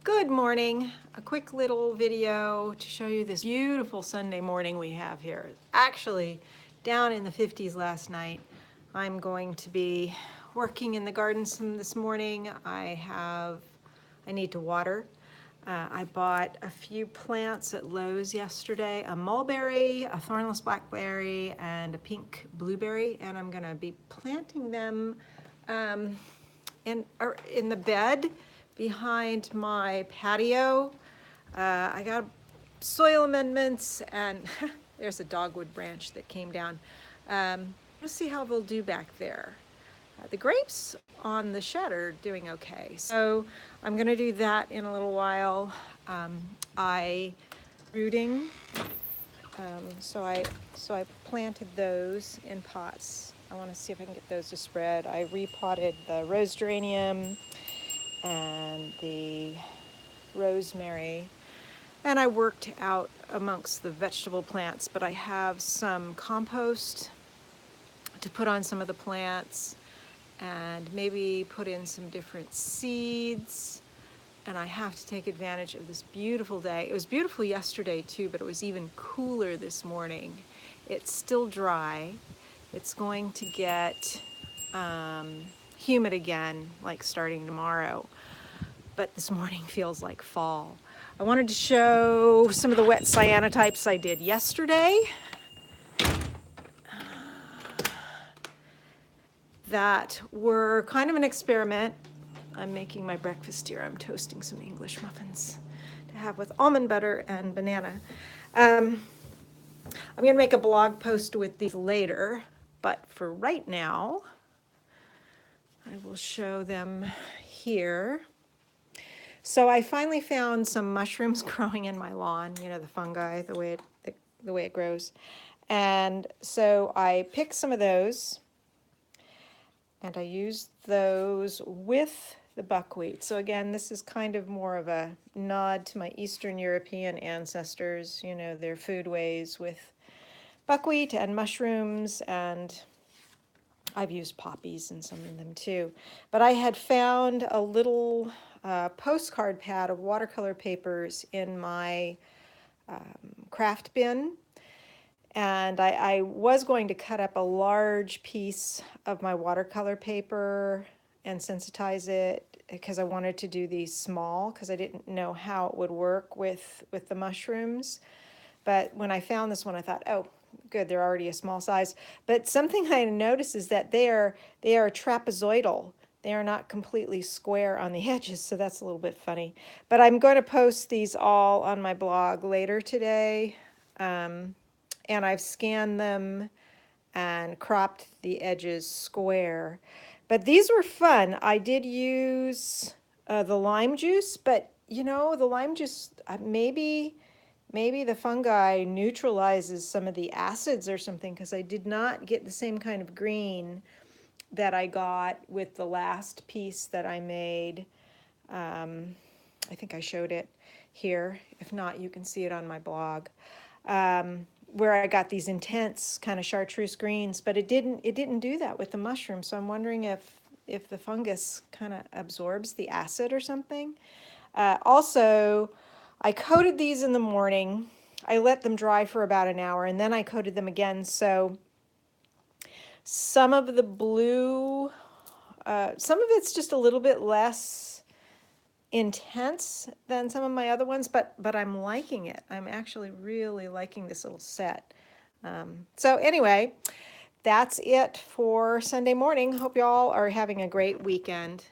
Good morning. A quick little video to show you this beautiful Sunday morning we have here. Actually, down in the 50s last night. I'm going to be working in the garden some this morning. I need to water. I bought a few plants at Lowe's yesterday, a mulberry, a thornless blackberry, and a pink blueberry, and I'm gonna be planting them um, in the bed behind my patio. I got soil amendments and there's a dogwood branch that came down. Let's see how they'll do back there. The grapes on the shed are doing okay. So I'm gonna do that in a little while. I rooting, so I planted those in pots. I want to see if I can get those to spread. I repotted the rose geranium and the rosemary, and I worked out amongst the vegetable plants, but I have some compost to put on some of the plants and maybe put in some different seeds. And I have to take advantage of this beautiful day. It was beautiful yesterday too, but it was even cooler this morning. It's still dry. It's going to get humid again, like starting tomorrow. But this morning feels like fall. I wanted to show some of the wet cyanotypes I did yesterday. That were kind of an experiment. I'm making my breakfast here. I'm toasting some English muffins to have with almond butter and banana. I'm going to make a blog post with these later, but for right now, I will show them here. So I finally found some mushrooms growing in my lawn, you know, the fungi, the way it grows. And so I picked some of those and I used those with the buckwheat. So again, this is kind of more of a nod to my Eastern European ancestors, you know, their foodways with buckwheat and mushrooms, and I've used poppies in some of them too. But I had found a little postcard pad of watercolor papers in my craft bin. And I was going to cut up a large piece of my watercolor paper and sensitize it because I wanted to do these small because I didn't know how it would work with the mushrooms. But when I found this one, I thought, oh, good, they're already a small size. But something I noticed is that they are trapezoidal. They are not completely square on the edges, so that's a little bit funny. But I'm going to post these all on my blog later today. And I've scanned them and cropped the edges square. But these were fun. I did use the lime juice, but you know, the lime juice, maybe the fungi neutralizes some of the acids or something, because I did not get the same kind of green that I got with the last piece that I made. I think I showed it here. If not, you can see it on my blog. Where I got these intense kind of chartreuse greens, but it didn't do that with the mushroom. So I'm wondering if the fungus kind of absorbs the acid or something. Also, I coated these in the morning. I let them dry for about an hour, and then I coated them again. So some of the blue, some of it's just a little bit less intense than some of my other ones, but I'm liking it. I'm actually really liking this little set. So anyway, that's it for Sunday morning. Hope y'all are having a great weekend.